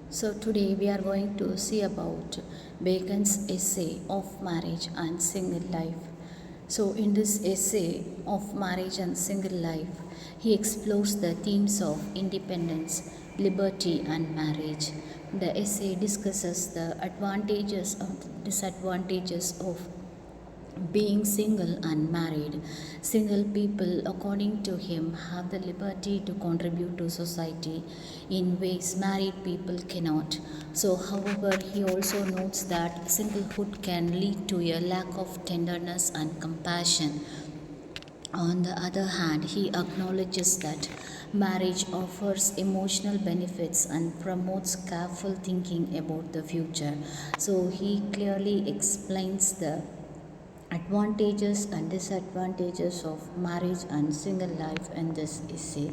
So today we are going to see about Bacon's essay of marriage and single life. So in this essay of marriage and single life, he explores the themes of independence, liberty and marriage. The essay discusses the advantages and disadvantages of being single and married. Single people, according to him, have the liberty to contribute to society in ways married people cannot. So, however, he also notes that singlehood can lead to a lack of tenderness and compassion. On the other hand, he acknowledges that marriage offers emotional benefits and promotes careful thinking about the future. So, he clearly explains the advantages and disadvantages of marriage and single life in this essay.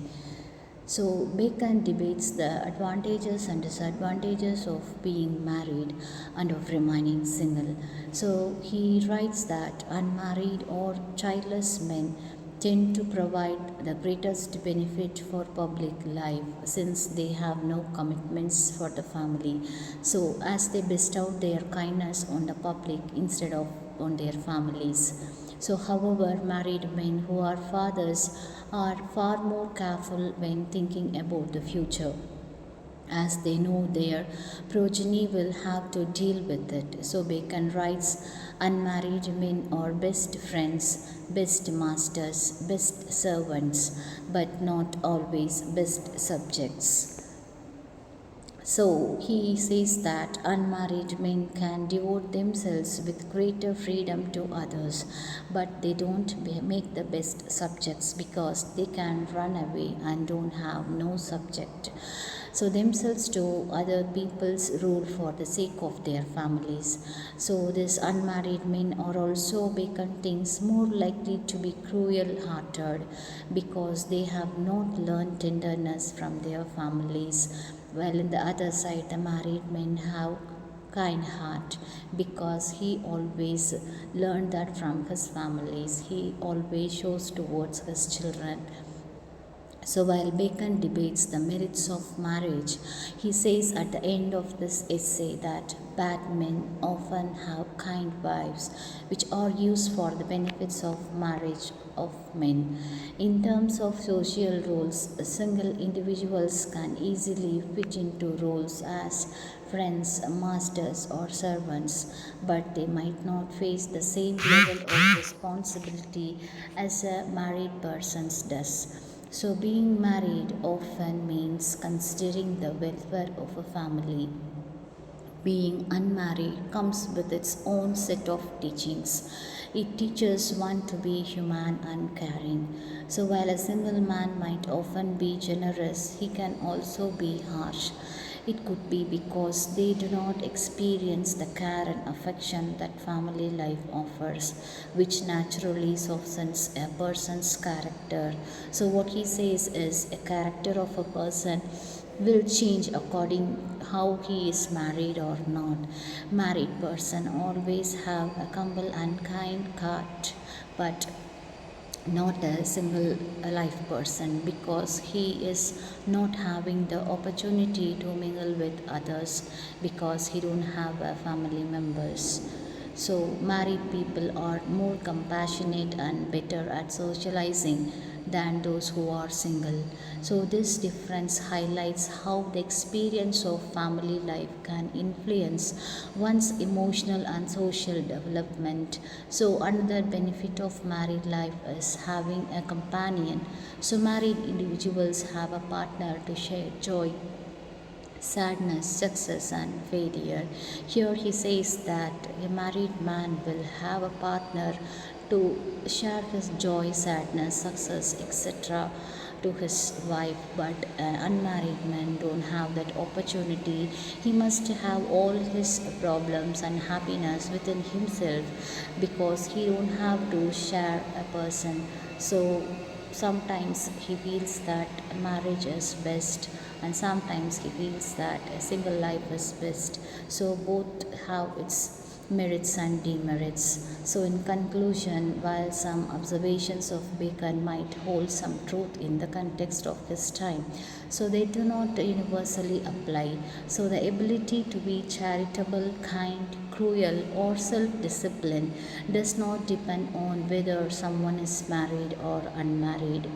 So, Bacon debates the advantages and disadvantages of being married and of remaining single. So, he writes that unmarried or childless men tend to provide the greatest benefit for public life since they have no commitments for the family. So, as they bestow their kindness on the public instead of on their families. So, however, married men who are fathers are far more careful when thinking about the future, as they know their progeny will have to deal with it. So Bacon writes, unmarried men are best friends, best masters, best servants, but not always best subjects. So he says that unmarried men can devote themselves with greater freedom to others, but they don't make the best subjects because they can run away and don't have no subject. So themselves to other people's rule for the sake of their families. So these unmarried men are also become things more likely to be cruel hearted because they have not learned tenderness from their families, while in the other side the married men have kind heart because he always learned that from his families. He always shows towards his children. So while Bacon debates the merits of marriage, he says at the end of this essay that bad men often have kind wives, which are used for the benefits of marriage of men. In terms of social roles, single individuals can easily fit into roles as friends, masters, or servants, but they might not face the same level of responsibility as a married person does. So, being married often means considering the welfare of a family. Being unmarried comes with its own set of teachings. It teaches one to be human and caring. So, while a single man might often be generous, he can also be harsh. It could be because they do not experience the care and affection that family life offers, which naturally softens a person's character. So, what he says is a character of a person will change according how he is married or not. Married person always have a humble and kind heart, but not a single life person because he is not having the opportunity to mingle with others because he don't have family members. So married people are more compassionate and better at socializing than those who are single. So this difference highlights how the experience of family life can influence one's emotional and social development. So another benefit of married life is having a companion. So married individuals have a partner to share joy, sadness, success, and failure. Here he says that a married man will have a partner to share his joy, sadness, success, etc. to his wife, but an unmarried man don't have that opportunity. He must have all his problems and happiness within himself because he don't have to share a person. So sometimes he feels that marriage is best and sometimes he feels that a single life is best. So both have its merits and demerits. So, in conclusion, while some observations of Bacon might hold some truth in the context of his time, so they do not universally apply. So, the ability to be charitable, kind, cruel, or self disciplined does not depend on whether someone is married or unmarried.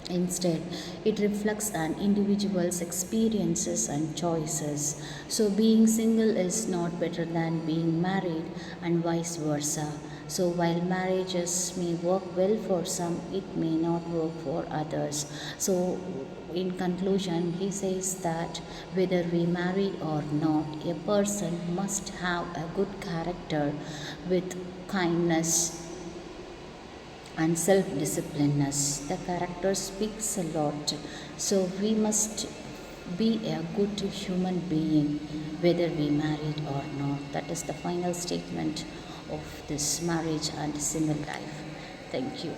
Instead, it reflects an individual's experiences and choices. So, being single is not better than being married, and vice versa. So, while marriages may work well for some, it may not work for others. So, in conclusion, he says that whether we married or not, a person must have a good character with kindness and self disciplineness. The character speaks a lot. So we must be a good human being whether we married or not. That is the final statement of this marriage and single life. Thank you.